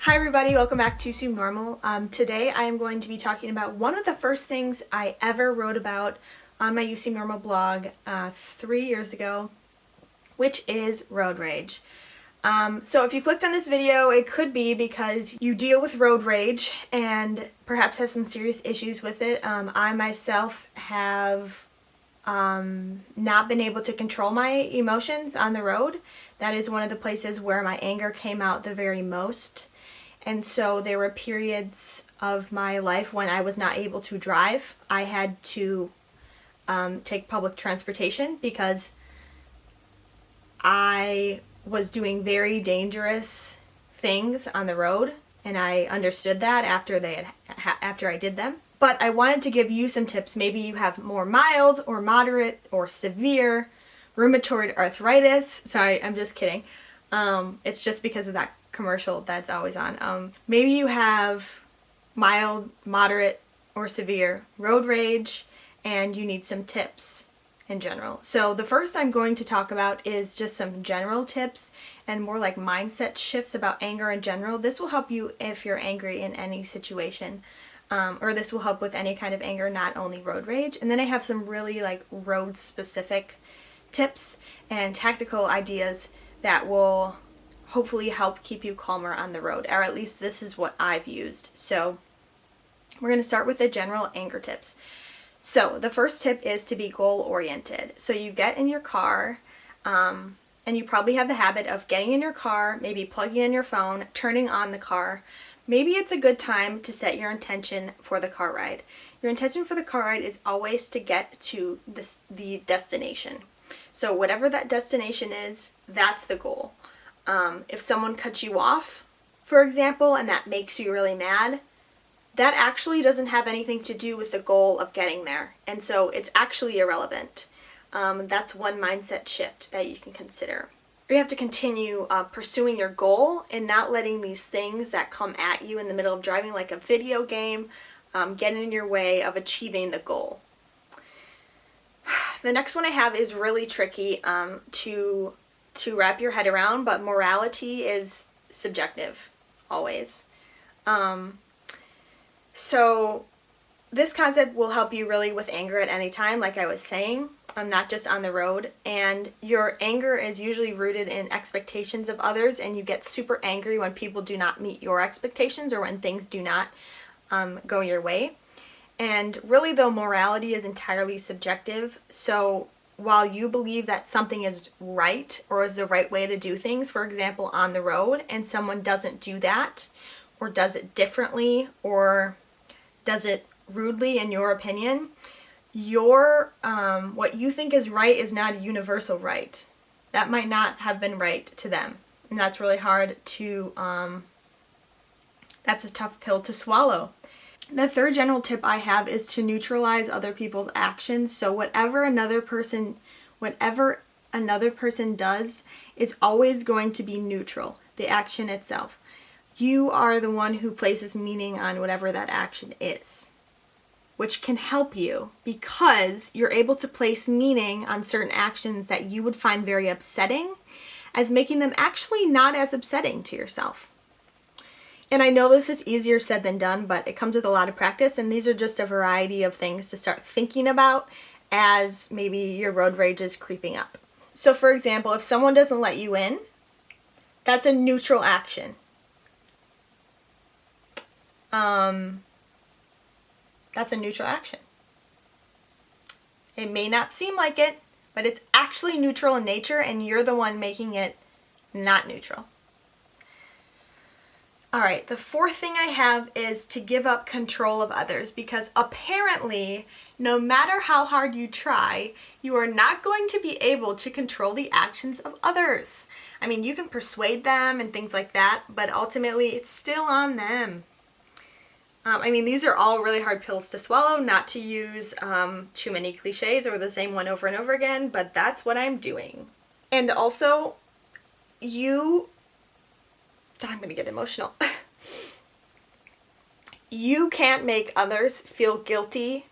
Hi everybody, welcome back to Seem Normal. Today I am going to be talking about one of the first things I ever wrote about on my You Seem Normal blog 3 years ago, which is road rage. So if you clicked on this video, it could be because you deal with road rage and perhaps have some serious issues with it. I myself have not been able to control my emotions on the road. That is one of the places where my anger came out the very most. And so there were periods of my life when I was not able to drive. I had to take public transportation because I was doing very dangerous things on the road, and I understood that after I did them. But I wanted to give you some tips. Maybe you have more mild or moderate or severe rheumatoid arthritis. Sorry, I'm just kidding. It's just because of that commercial that's always on. Maybe you have mild, moderate, or severe road rage and you need some tips in general. So the first I'm going to talk about is just some general tips and more like mindset shifts about anger in general. This will help you if you're angry in any situation, or this will help with any kind of anger, not only road rage. And then I have some really like road specific tips and tactical ideas that will hopefully help keep you calmer on the road, or at least this is what I've used. So we're going to start with the general anger tips. So the first tip is to be goal oriented. So you get in your car, and you probably have the habit of getting in your car, maybe plugging in your phone, turning on the car. Maybe it's a good time to set your intention for the car ride. Your intention for the car ride is always to get to the destination. So whatever that destination is, that's the goal. If someone cuts you off, for example, and that makes you really mad, that actually doesn't have anything to do with the goal of getting there. And so it's actually irrelevant. That's one mindset shift that you can consider. You have to continue pursuing your goal and not letting these things that come at you in the middle of driving, like a video game, get in your way of achieving the goal. The next one I have is really tricky to wrap your head around, but morality is subjective, always. So this concept will help you really with anger at any time, like I was saying, not just on the road. And your anger is usually rooted in expectations of others, and you get super angry when people do not meet your expectations or when things do not go your way. And really, though, morality is entirely subjective. So while you believe that something is right or is the right way to do things, for example, on the road, and someone doesn't do that or does it differently or does it rudely in your opinion, what you think is right is not a universal right. That might not have been right to them. And that's really hard to, that's a tough pill to swallow. The third general tip I have is to neutralize other people's actions. So whatever another person does, it's always going to be neutral, the action itself. You are the one who places meaning on whatever that action is, which can help you because you're able to place meaning on certain actions that you would find very upsetting as making them actually not as upsetting to yourself. And I know this is easier said than done, but it comes with a lot of practice, and these are just a variety of things to start thinking about as maybe your road rage is creeping up. So for example, if someone doesn't let you in, that's a neutral action. That's a neutral action. It may not seem like it, but it's actually neutral in nature, and you're the one making it not neutral. Alright, the fourth thing I have is to give up control of others, because apparently, no matter how hard you try, you are not going to be able to control the actions of others. I mean, you can persuade them and things like that, but ultimately it's still on them. I mean, these are all really hard pills to swallow, not to use too many cliches or the same one over and over again, but that's what I'm doing. And also, I'm going to get emotional. You can't make others feel guilty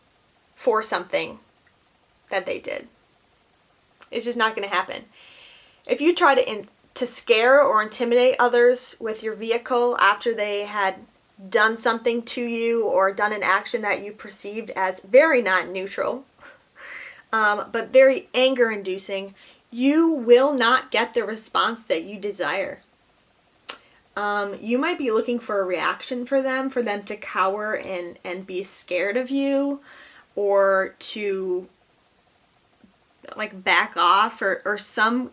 for something that they did. It's just not going to happen. If you try to to scare or intimidate others with your vehicle after they had done something to you or done an action that you perceived as very non-neutral, but very anger-inducing, you will not get the response that you desire. You might be looking for a reaction for them to cower and be scared of you, or to like back off, or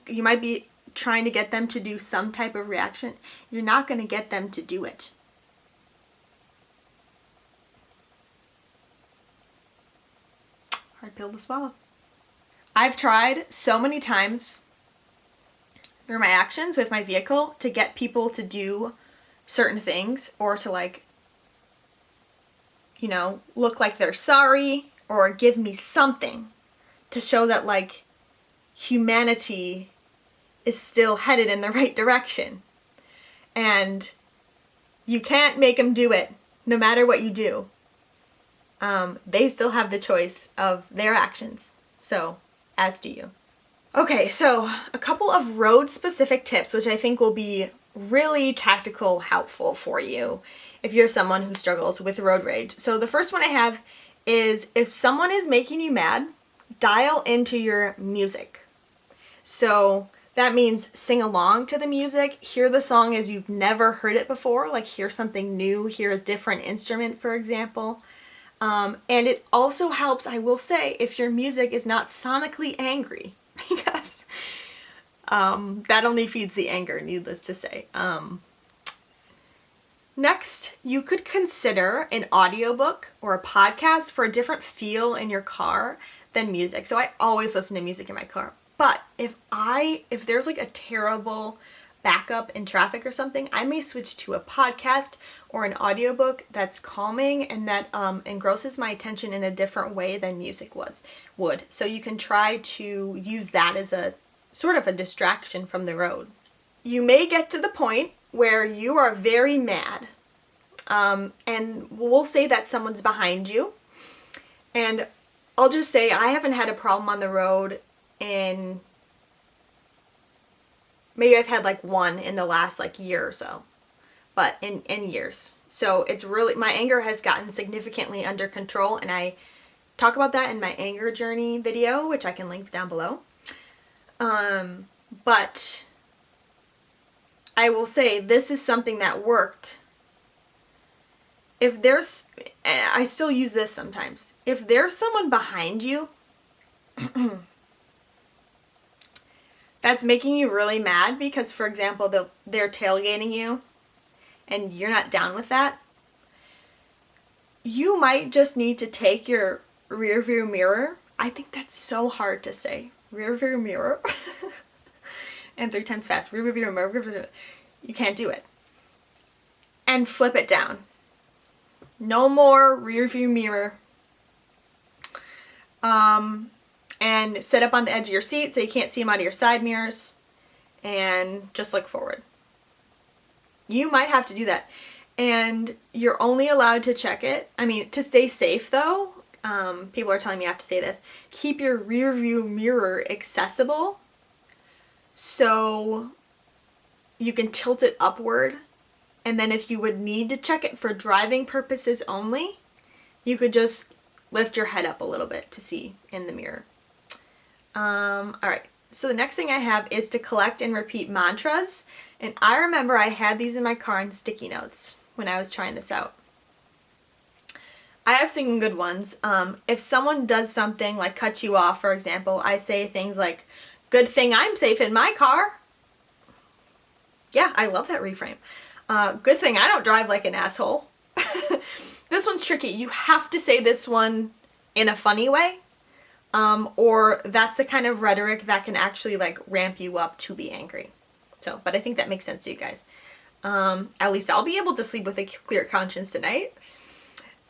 you might be trying to get them to do some type of reaction. You're not going to get them to do it. Hard pill to swallow. I've tried so many times through my actions with my vehicle to get people to do certain things, or to like, look like they're sorry, or give me something to show that like humanity is still headed in the right direction. And you can't make them do it no matter what you do. They still have the choice of their actions. So, as do you. Okay, so a couple of road-specific tips, which I think will be really tactical, helpful for you if you're someone who struggles with road rage. So the first one I have is, if someone is making you mad, dial into your music. So that means sing along to the music, hear the song as you've never heard it before, like hear something new, hear a different instrument, for example. And it also helps, I will say, if your music is not sonically angry, because that only feeds the anger, needless to say. Next, you could consider an audiobook or a podcast for a different feel in your car than music. So I always listen to music in my car. But if there's like a terrible backup in traffic or something, I may switch to a podcast or an audiobook that's calming and that engrosses my attention in a different way than music would. So you can try to use that as a sort of a distraction from the road. You may get to the point where you are very mad, and we'll say that someone's behind you, and I'll just say I haven't had a problem on the road in, maybe I've had like one in the last like year or so, but in years. So it's really, my anger has gotten significantly under control, and I talk about that in my anger journey video, which I can link down below. But I will say this is something that worked. If there's, I still use this sometimes. If there's someone behind you that's making you really mad because, for example, they're tailgating you and you're not down with that, you might just need to take your rear view mirror. I think that's so hard to say. Rear view mirror. And 3 times fast. Rear view mirror. You can't do it. And flip it down. No more rear view mirror. And sit up on the edge of your seat so you can't see them out of your side mirrors. And just look forward. You might have to do that. And you're only allowed to check it. I mean, to stay safe though, people are telling me I have to say this, keep your rear view mirror accessible so you can tilt it upward. And then if you would need to check it for driving purposes only, you could just lift your head up a little bit to see in the mirror. Alright, so the next thing I have is to collect and repeat mantras. And I remember I had these in my car in sticky notes when I was trying this out. I have some good ones. If someone does something like cut you off, for example, I say things like, "Good thing I'm safe in my car." Yeah, I love that reframe. Good thing I don't drive like an asshole. This one's tricky. You have to say this one in a funny way, or that's the kind of rhetoric that can actually like ramp you up to be angry. So, but I think that makes sense to you guys. At least I'll be able to sleep with a clear conscience tonight.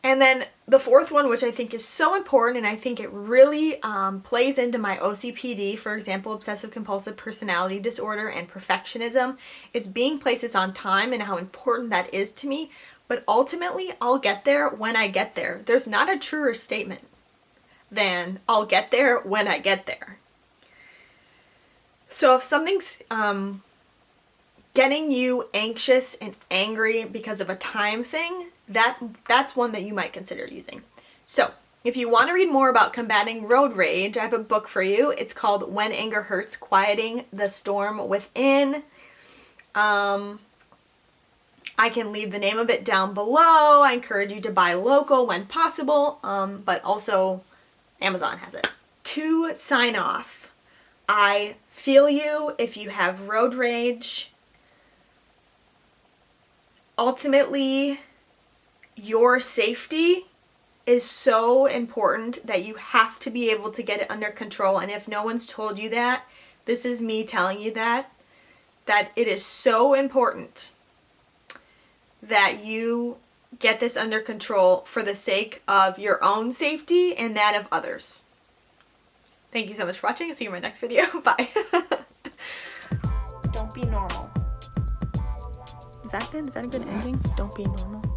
And then the fourth one, which I think is so important, and I think it really plays into my OCPD, for example, obsessive compulsive personality disorder and perfectionism, is being places on time and how important that is to me. But ultimately, I'll get there when I get there. There's not a truer statement than I'll get there when I get there. So if something's getting you anxious and angry because of a time thing, that's one that you might consider using. So, if you want to read more about combating road rage, I have a book for you. It's called When Anger Hurts, Quieting the Storm Within. I can leave the name of it down below. I encourage you to buy local when possible, but also Amazon has it. To sign off, I feel you if you have road rage. Ultimately, your safety is so important that you have to be able to get it under control. And if no one's told you that, this is me telling you that it is so important that you get this under control for the sake of your own safety and that of others. Thank you so much for watching. I'll see you in my next video. Bye. Don't be normal. Is that good? Is that a good ending? Don't be normal.